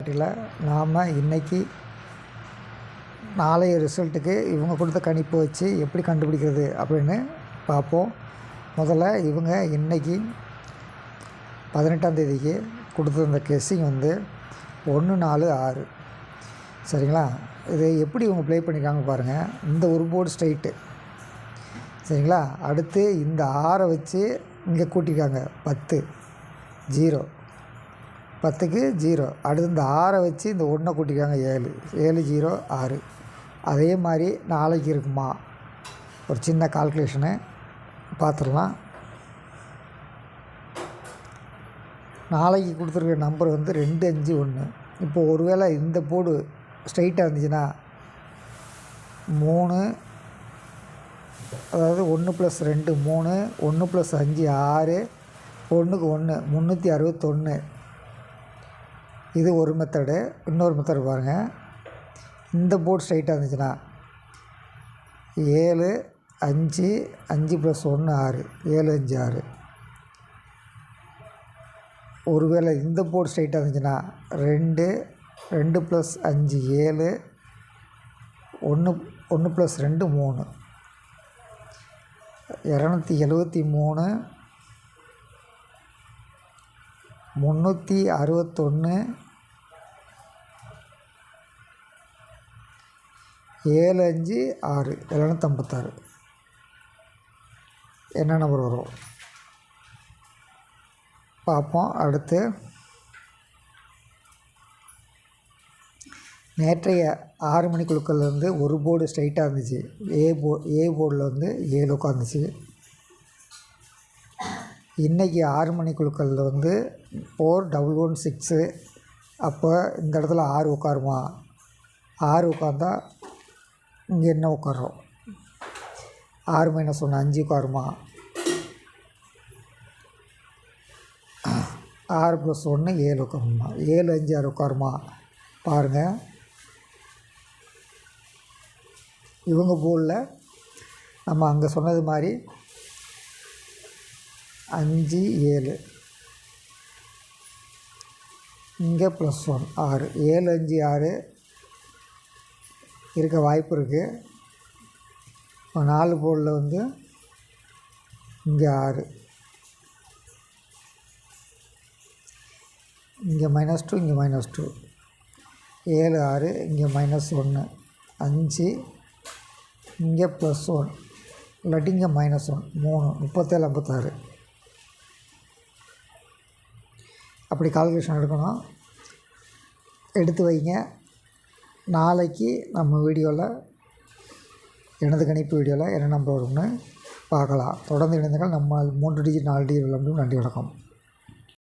நாம் இன்றைக்கி நாளைய ரிசல்ட்டுக்கு இவங்க கொடுத்த கணிப்பு வச்சு எப்படி கண்டுபிடிக்கிறது அப்படின்னு பார்ப்போம். முதல்ல இவங்க இன்றைக்கி 18ஆம் தேதிக்கு கொடுத்துருந்த கெஸ்ஸிங் 146 சரிங்களா. இது எப்படி இவங்க ப்ளே பண்ணியிருக்காங்க பாருங்கள். இந்த ஒரு போர்டு ஸ்ட்ரைட்டு சரிங்களா. அடுத்து இந்த 6 வச்சு இங்கே கூட்டியிருக்காங்க 10 0 10க்கு 0. அடுத்து இந்த 6 வச்சு இந்த 1 கூட்டியிருக்காங்க 7 7 0 6. அதே மாதிரி நாளைக்கு இருக்குமா ஒரு சின்ன கால்குலேஷனு பார்த்துடலாம். நாளைக்கு கொடுத்துருக்க நம்பர் 2 5 1. இப்போது ஒருவேளை இந்த போர்டு ஸ்ட்ரைட்டாக இருந்துச்சுன்னா 3, அதாவது 1 + 2 3, 1 + 5 6, 1க்கு 1 361. இது ஒரு மெத்தடு. இன்னொரு மெத்தடு பாருங்கள். இந்த போர்டு ஸ்ட்ரைட்டாக இருந்துச்சுன்னா 7 5 5 + 1 6 7 5 6. ஒருவேளை இந்த போர்டு ஸ்ட்ரைட்டாக இருந்துச்சுன்னா 2 2 + 5 7 1 1 + 2 3 273 361 7 5 6 756. என்ன நம்பர் வரும் பார்ப்போம். அடுத்து நேற்றைய 6 மணி குழுக்கள் ஒரு போர்டு ஸ்ட்ரைட்டாக இருந்துச்சு. ஏ போர்டில் 7 உட்காந்துச்சு. இன்றைக்கி 6 மணி குழுக்கள் 4 1 1 6. அப்போ இந்த இடத்துல 6 உட்காருமா? 6 உட்காந்தா இங்கே என்ன உட்காரும்? 6 - 1 5 உட்காருமா? 6 + 1 7 உட்காருமா? 7 5 6 உட்காருமா? பாருங்கள். இவங்க போர்டில் நம்ம அங்கே சொன்னது மாதிரி 5 7 இங்கே +1 6 7 5 6 இருக்க வாய்ப்பு இருக்குது. இப்போ 4 போர்டில் இங்கே 6 இங்கே -2 இங்கே -2 7 6 இங்கே -1 5 இங்கே +1 இல்லாட்டி இங்கே -1 3 37 56. அப்படி கால்குலேஷன் எடுக்கணும். எடுத்து வைங்க. நாளைக்கு நம்ம வீடியோவில் எனது கணிப்பு வீடியோவில் என்ன நம்பர் வரும்னு பார்க்கலாம். தொடர்ந்து இணைந்தீர்கள். நம்ம 3 டிஜிட் 4 டிஜிட் விளம்பரம். நன்றி, வணக்கம்.